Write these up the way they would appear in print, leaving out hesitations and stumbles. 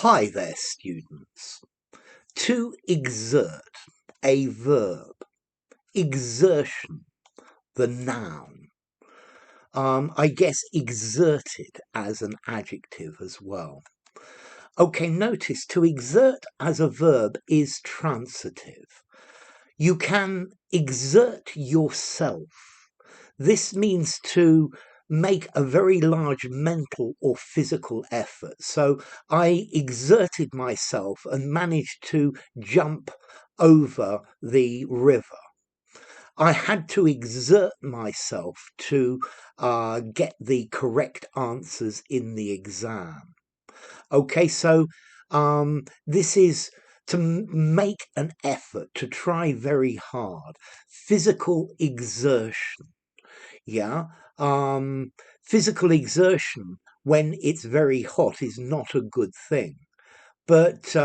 Hi there, students. To exert, a verb. Exertion, the noun. I guess exerted as an adjective as well. Okay, notice to exert as a verb is transitive. You can exert yourself. This means to make a very large mental or physical effort. So I exerted myself and managed to jump over the river. I had to exert myself to get the correct answers in the exam. Okay, so this is to make an effort, to try very hard. Physical exertion. Yeah. Physical exertion when it's very hot is not a good thing. But,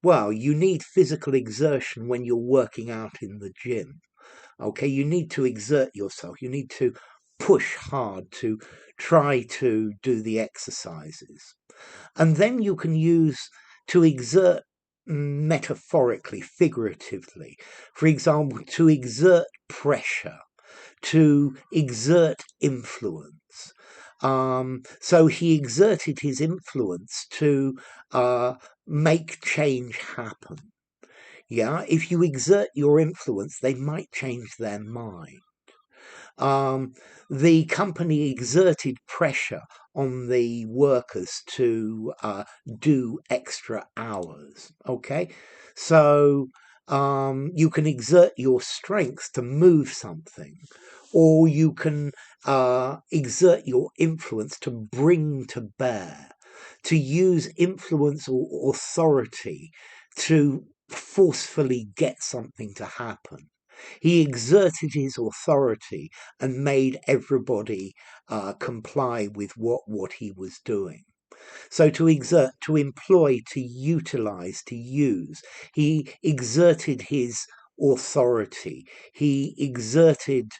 well, you need physical exertion when you're working out in the gym. Okay, you need to exert yourself. You need to push hard to try to do the exercises. And then you can use to exert metaphorically, figuratively. For example, to exert pressure, to exert influence. So he exerted his influence to make change happen. Yeah, if you exert your influence, they might change their mind. The company exerted pressure on the workers to do extra hours. Okay, so you can exert your strength to move something, or you can exert your influence to bring to bear, to use influence or authority to forcefully get something to happen. He exerted his authority and made everybody comply with what he was doing. So to exert, to employ, to utilize, to use. He exerted his authority. He exerted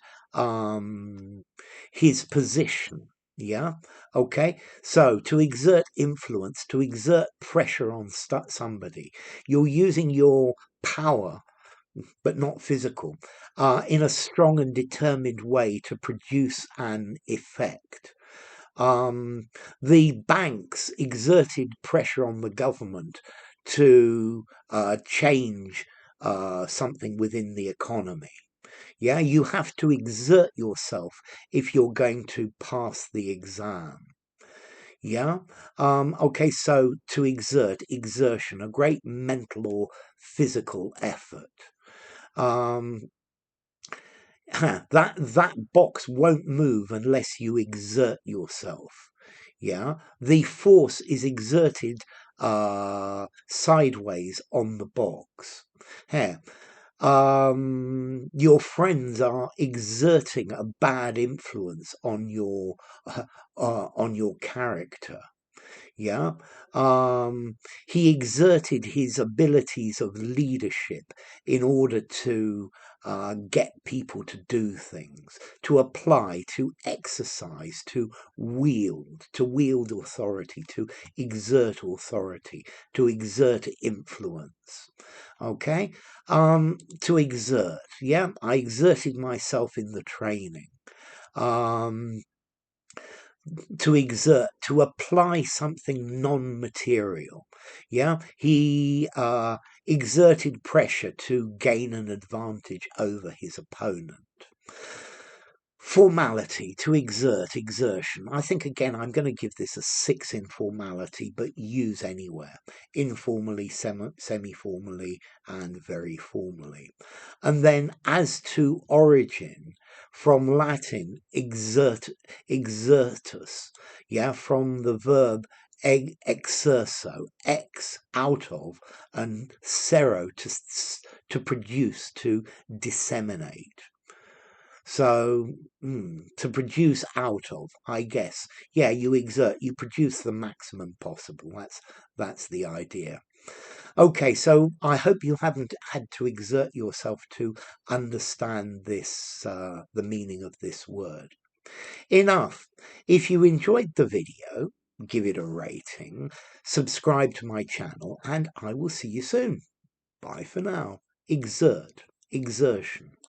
his position. Yeah. Okay. So to exert influence, to exert pressure on somebody, you're using your power, but not physical, in a strong and determined way to produce an effect. The banks exerted pressure on the government to change something within the economy. Yeah, you have to exert yourself if you're going to pass the exam. Yeah. Okay, so to exert, exertion, a great mental or physical effort. That box won't move unless you exert yourself. Yeah, the force is exerted sideways on the box. Here, your friends are exerting a bad influence on your character. Yeah. He exerted his abilities of leadership in order to get people to do things, to apply, to exercise, to wield authority, to exert authority, to exert influence. Okay. To exert. Yeah. I exerted myself in the training. To exert, to apply something non-material. Yeah, he exerted pressure to gain an advantage over his opponent. Formality, to exert, exertion. I think, again, I'm going to give this a 6 in formality, but use anywhere. Informally, semi-formally, and very formally. And then as to origin, from Latin, exertus, yeah, from the verb exerso, ex, out of, and sero, to produce, to disseminate. So, to produce out of, I guess, yeah, you exert, you produce the maximum possible. That's the idea. Okay, so I hope you haven't had to exert yourself to understand this, the meaning of this word. Enough. If you enjoyed the video, give it a rating, subscribe to my channel, and I will see you soon. Bye for now. Exert, exertion.